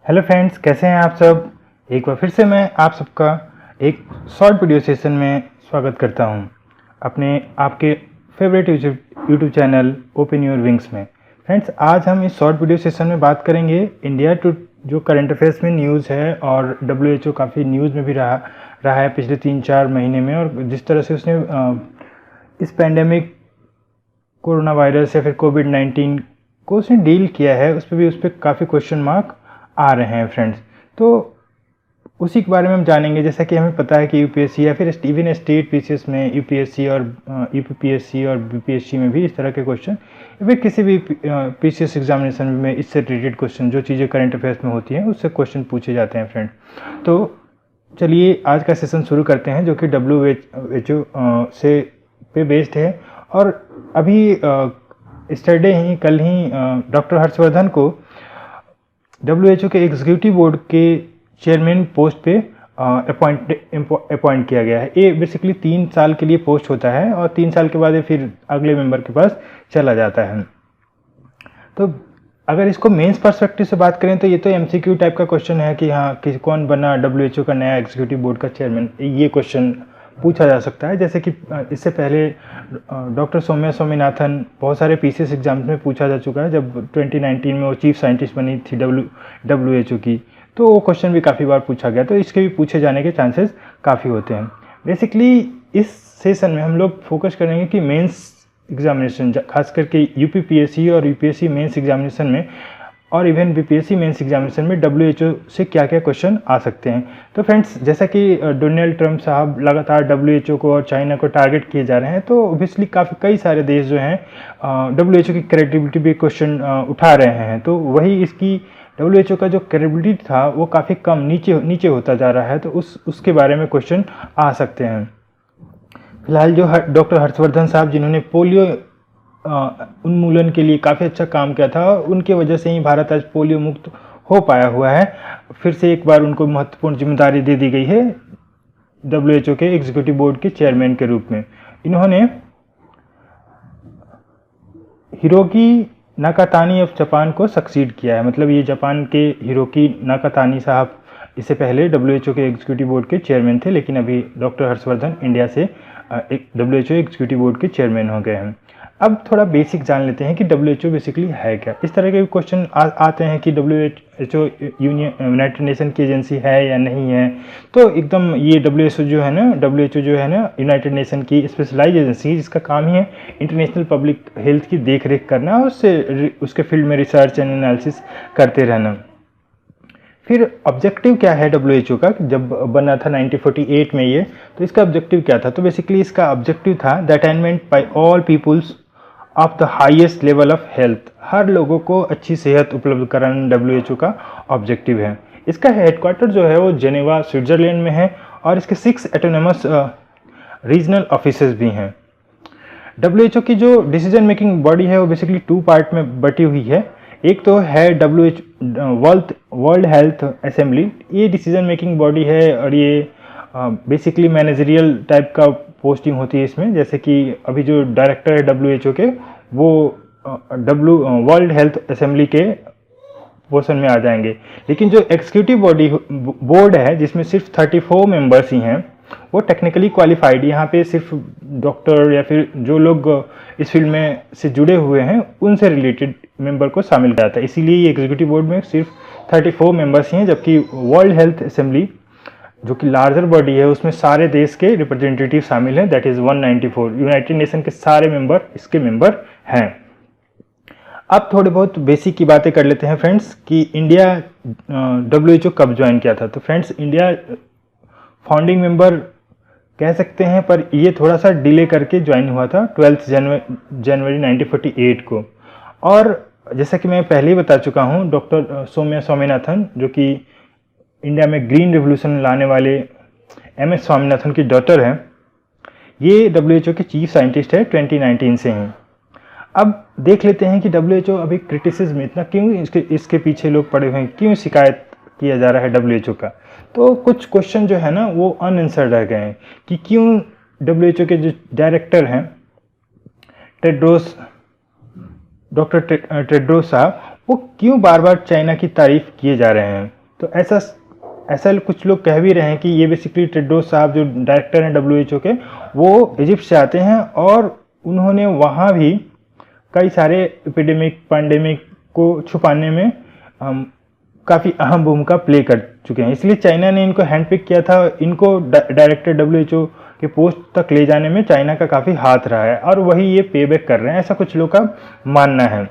Hello friends, कैसे हैं आप सब। एक बार फिर से मैं आप सबका एक शॉर्ट वीडियो सेशन में स्वागत करता हूं अपने आपके favourite YouTube channel open your wings में। फ्रेंड्स, आज हम इस शॉर्ट वीडियो सेशन में बात करेंगे इंडिया टू जो करंट अफेयर्स में न्यूज़ है, और WHO काफ़ी न्यूज़ में भी रहा है पिछले 3-4 महीने में। और जिस तरह से उसने इस पैंडेमिक कोरोना वायरस या फिर कोविड-19 को उसने डील किया है, उस पर काफ़ी क्वेश्चन मार्क आ रहे हैं फ्रेंड्स। तो उसी के बारे में हम जानेंगे। जैसा कि हमें पता है कि यूपीएससी या फिर इवन स्टेट पीसीएस में यूपीएससी और यूपीपीएससी और बीपीएससी में भी इस तरह के क्वेश्चन, या फिर किसी भी पीसीएस एग्जामिनेशन में इससे रिलेटेड क्वेश्चन, जो चीज़ें करंट अफेयर्स में होती हैं उससे क्वेश्चन पूछे जाते हैं फ्रेंड। तो चलिए आज का सेशन शुरू करते हैं, जो कि WHO से पे बेस्ड है। और अभी कल ही डॉक्टर हर्षवर्धन को WHO के एग्जीक्यूटिव बोर्ड के चेयरमैन पोस्ट पे अपॉइंट किया गया है। ये बेसिकली 3 साल के लिए पोस्ट होता है, और 3 साल के बाद ये फिर अगले मेंबर के पास चला जाता है। तो अगर इसको मेंस पर्सपेक्टिव से बात करें तो ये तो MCQ टाइप का क्वेश्चन है कि हाँ, कौन बना WHO का नया एग्जीक्यूटिव बोर्ड का चेयरमैन, ये क्वेश्चन पूछा जा सकता है। जैसे कि इससे पहले डॉक्टर सौम्या स्वामीनाथन बहुत सारे पीसीएस एग्जाम्स में पूछा जा चुका है, जब 2019 में वो चीफ साइंटिस्ट बनी थी WHO की, तो वो क्वेश्चन भी काफ़ी बार पूछा गया। तो इसके भी पूछे जाने के चांसेस काफ़ी होते हैं। बेसिकली इस सेशन में हम लोग फोकस करेंगे कि मेंस एग्जामिनेशन, खास करके यूपीपीएससी और यूपीएससी मेंस एग्जामिनेशन में, और इवन बीपीएससी मेंस एग्जामिनेशन में WHO से क्या क्या क्वेश्चन आ सकते हैं। तो फ्रेंड्स, जैसा कि डोनाल्ड ट्रंप साहब लगातार WHO को और चाइना को टारगेट किए जा रहे हैं, तो ओबियसली कई सारे देश जो हैं WHO की क्रेडिबिलिटी पे क्वेश्चन उठा रहे हैं। तो वही इसकी WHO का जो क्रेडिबिलिटी था वो काफ़ी कम नीचे होता जा रहा है, तो उसके बारे में क्वेश्चन आ सकते हैं। फिलहाल जो डॉक्टर हर्षवर्धन साहब, जिन्होंने पोलियो उन्मूलन के लिए काफ़ी अच्छा काम किया था, उनके वजह से ही भारत आज पोलियो मुक्त हो पाया हुआ है। फिर से एक बार उनको महत्वपूर्ण जिम्मेदारी दे दी गई है WHO के एग्जीक्यूटिव बोर्ड के चेयरमैन के रूप में। इन्होंने हिरोकी नाकातानी ऑफ जापान को सक्सीड किया है। मतलब ये जापान के हिरोकी नाकातानी साहब इससे पहले WHO के एग्जीक्यूटिव बोर्ड के चेयरमैन थे, लेकिन अभी डॉक्टर हर्षवर्धन इंडिया से WHO एग्जीक्यूटिव बोर्ड के चेयरमैन हो गए हैं। अब थोड़ा बेसिक जान लेते हैं कि WHO बेसिकली है क्या। इस तरह के क्वेश्चन आते हैं कि WHO यूनाइटेड नेशन की एजेंसी है या नहीं है। तो एकदम ये WHO जो है ना यूनाइटेड नेशन की स्पेशलाइज एजेंसी, जिसका काम ही है इंटरनेशनल पब्लिक हेल्थ की देख रेख करना, और उसके फील्ड में रिसर्च एंड एनालिसिस करते रहना। फिर ऑब्जेक्टिव क्या है WHO का, जब बना था 1948 में ये, तो इसका ऑब्जेक्टिव क्या था। तो बेसिकली इसका ऑब्जेक्टिव था the attainment by all peoples of the highest level of health. हर लोगों को अच्छी सेहत उपलब्ध कराना WHO का ऑब्जेक्टिव है। इसका हेडक्वार्टर जो है वो जेनेवा स्विट्जरलैंड में है, और इसके 6 ऑटोनोमस रीजनल ऑफिसेज भी हैं। WHO की जो डिसीजन मेकिंग बॉडी है वो बेसिकली 2 पार्ट में बटी हुई है। एक तो है वर्ल्ड हेल्थ असेंबली, ये डिसीजन मेकिंग बॉडी है, और ये बेसिकली मैनेजरियल टाइप का पोस्टिंग होती है इसमें। जैसे कि अभी जो डायरेक्टर है WHO के, वो वर्ल्ड हेल्थ असेंबली के पोर्शन में आ जाएंगे। लेकिन जो एग्जीक्यूटिव बोर्ड है, जिसमें सिर्फ 34 मेंबर्स ही हैं, वो टेक्निकली क्वालिफाइड, यहाँ पे सिर्फ डॉक्टर या फिर जो लोग इस फील्ड में से जुड़े हुए हैं उनसे रिलेटेड मेंबर को शामिल किया जाता है। इसीलिए ये एग्जीक्यूटिव बोर्ड में सिर्फ 34 मेंबर्स ही हैं, जबकि वर्ल्ड हेल्थ असेंबली जो कि लार्जर बॉडी है, उसमें सारे देश के रिप्रेजेंटेटिव शामिल हैं, दैट इज़ 194। यूनाइटेड नेशन के सारे मेंबर इसके मेंबर हैं। अब थोड़े बहुत बेसिक की बातें कर लेते हैं फ्रेंड्स, कि इंडिया WHO कब ज्वाइन किया था। तो फ्रेंड्स, इंडिया फाउंडिंग मेंबर कह सकते हैं, पर ये थोड़ा सा डिले करके ज्वाइन हुआ था 12 जनवरी 1948 को। और जैसा कि मैं पहले ही बता चुका हूँ, डॉक्टर सौम्या स्वामीनाथन, जो कि इंडिया में ग्रीन रिवोल्यूशन लाने वाले MS स्वामीनाथन की डॉटर हैं, ये WHO के चीफ साइंटिस्ट है 2019 से हैं। अब देख लेते हैं कि WHO अभी क्रिटिसिज्म इतना क्यों इसके पीछे लोग पड़े हुए हैं, क्यों शिकायत किया जा रहा है WHO का। तो कुछ क्वेश्चन जो है ना वो अनआंसर्ड रह गए हैं, कि क्यों WHO के जो डायरेक्टर हैं डॉक्टर टेड्रोस साहब, वो क्यों बार बार चाइना की तारीफ किए जा रहे हैं। तो ऐसा कुछ लोग कह भी रहे हैं कि ये बेसिकली टेड्रोस साहब जो डायरेक्टर हैं WHO के, वो इजिप्ट से आते हैं और उन्होंने वहाँ भी कई सारे एपिडेमिक पैंडेमिक को छुपाने में काफ़ी अहम भूमिका प्ले कर चुके हैं। इसलिए चाइना ने इनको हैंडपिक किया था। इनको डायरेक्टर WHO के पोस्ट तक ले जाने में चाइना का काफ़ी हाथ रहा है और वही ये पे बैक कर रहे हैं, ऐसा कुछ लोग का मानना है।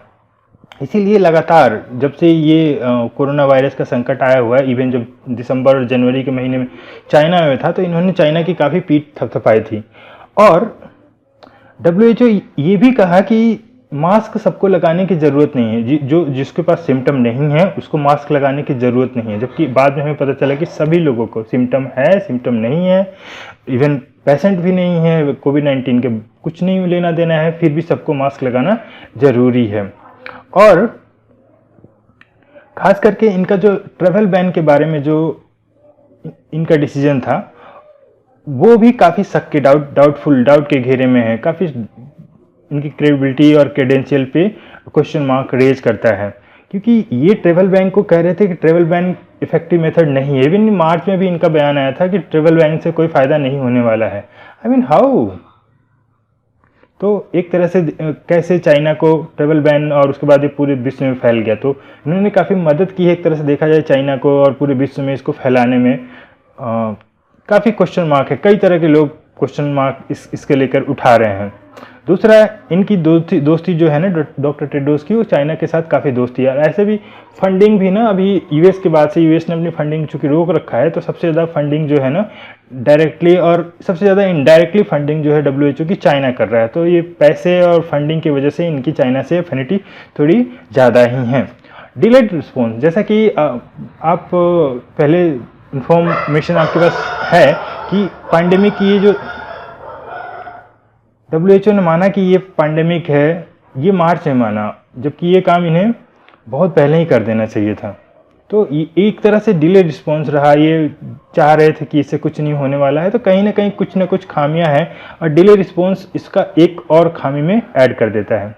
इसीलिए लगातार जब से ये कोरोना वायरस का संकट आया हुआ है, इवन जब दिसंबर और जनवरी के महीने में चाइना में था, तो इन्होंने चाइना की काफ़ी पीठ थपथपाई थी। और WHO ये भी कहा कि मास्क सबको लगाने की ज़रूरत नहीं है, जो जिसके पास सिम्टम नहीं है उसको मास्क लगाने की ज़रूरत नहीं है। जबकि बाद में हमें पता चला कि सभी लोगों को सिम्टम है, सिम्टम नहीं है, इवन पेशेंट भी नहीं है, कोविड-19 के कुछ नहीं लेना देना है, फिर भी सबको मास्क लगाना ज़रूरी है। और खास करके इनका जो ट्रैवल बैन के बारे में जो इनका डिसीजन था, वो भी काफ़ी शक के डाउट के घेरे में है। काफ़ी इनकी क्रेडिबिलिटी और क्रेडेंशियल पे क्वेश्चन मार्क रेज करता है, क्योंकि ये ट्रैवल बैन को कह रहे थे कि ट्रैवल बैन इफेक्टिव मेथड नहीं है। इवन मार्च में भी इनका बयान आया था कि ट्रैवल बैन से कोई फ़ायदा नहीं होने वाला है। I mean how? तो एक तरह से कैसे चाइना को ट्रैवल बैन और उसके बाद ये पूरे विश्व में फैल गया, तो इन्होंने काफ़ी मदद की है एक तरह से देखा जाए चाइना को, और पूरे विश्व में इसको फैलाने में काफ़ी क्वेश्चन मार्क है। कई तरह के लोग क्वेश्चन मार्क इसके लेकर उठा रहे हैं। दूसरा, इनकी दोस्ती जो है ना डॉक्टर टेड्रोस की, वो चाइना के साथ काफ़ी दोस्ती है। ऐसे भी फंडिंग भी ना, अभी यूएस के बाद से यूएस ने अपनी फंडिंग चूँकि रोक रखा है, तो सबसे ज़्यादा फंडिंग जो है ना डायरेक्टली और सबसे ज़्यादा इनडायरेक्टली फंडिंग जो है WHO की चाइना कर रहा है। तो ये पैसे और फंडिंग की वजह से इनकी चाइना से एफिनिटी थोड़ी ज़्यादा ही है। डिलेड रिस्पॉन्स, जैसा कि आप पहले इंफॉर्मेशन आपके पास है कि पैंडेमिक की ये जो WHO ने माना कि ये पैंडेमिक है, ये मार्च में माना, जबकि ये काम इन्हें बहुत पहले ही कर देना चाहिए था। तो ये एक तरह से डिले रिस्पॉन्स रहा। ये चाह रहे थे कि इससे कुछ नहीं होने वाला है, तो कहीं ना कुछ खामियां हैं, और डिले रिस्पॉन्स इसका एक और खामी में ऐड कर देता है।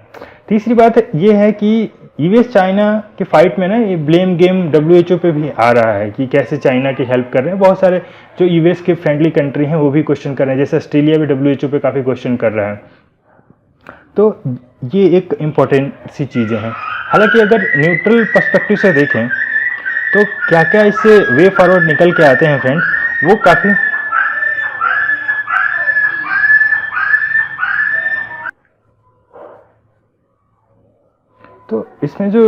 तीसरी बात ये है कि यूएस चाइना के फाइट में ना ये ब्लेम गेम WHO पे भी आ रहा है कि कैसे चाइना की हेल्प कर रहे हैं। बहुत सारे जो यूएस के फ्रेंडली कंट्री हैं वो भी क्वेश्चन कर रहे हैं, जैसे ऑस्ट्रेलिया भी WHO पे काफ़ी क्वेश्चन कर रहा है। तो ये एक इम्पॉर्टेंट सी चीज़ें हैं। हालांकि अगर न्यूट्रल पर्सपेक्टिव से देखें तो क्या क्या इससे वे फॉरवर्ड निकल के आते हैं फ्रेंड्स, वो काफ़ी तो इसमें जो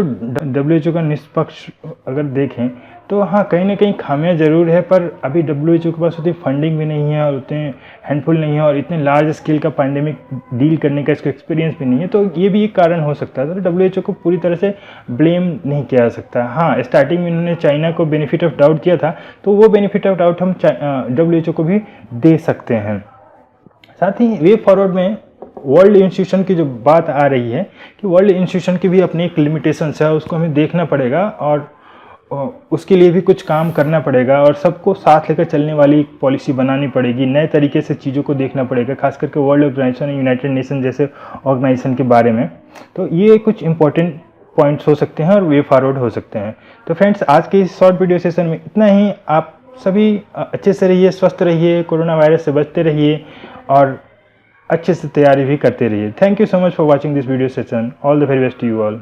WHO का निष्पक्ष अगर देखें तो हाँ, कहीं ना कहीं खामियां ज़रूर है, पर अभी WHO के पास उतनी फंडिंग भी नहीं है और उतने हैंडफुल नहीं है, और इतने लार्ज स्केल का पैंडेमिक डील करने का इसका एक्सपीरियंस भी नहीं है। तो ये भी एक कारण हो सकता है। तो WHO को पूरी तरह से ब्लेम नहीं किया जा सकता। हाँ, स्टार्टिंग में इन्होंने चाइना को बेनिफिट ऑफ डाउट किया था, तो वो बेनिफिट ऑफ डाउट हम WHO को भी दे सकते हैं। साथ ही वे फॉरवर्ड में वर्ल्ड इंस्टीट्यूशन की जो बात आ रही है कि वर्ल्ड इंस्टीट्यूशन की भी अपनी एक लिमिटेशंस है, उसको हमें देखना पड़ेगा और उसके लिए भी कुछ काम करना पड़ेगा, और सबको साथ लेकर चलने वाली एक पॉलिसी बनानी पड़ेगी। नए तरीके से चीज़ों को देखना पड़ेगा, खास करके वर्ल्ड ऑर्गेनाइजेशन, यूनाइटेड नेशन जैसे ऑर्गेनाइजेशन के बारे में। तो ये कुछ इंपॉर्टेंट पॉइंट्स हो सकते हैं और वे फॉरवर्ड हो सकते हैं। तो फ्रेंड्स, आज के इस शॉर्ट वीडियो सेशन में इतना ही। आप सभी अच्छे से रहिए, स्वस्थ रहिए, कोरोना वायरस से बचते रहिए और अच्छे से तैयारी भी करते रहिए। Thank you so much for watching this video session. All the very best to you all.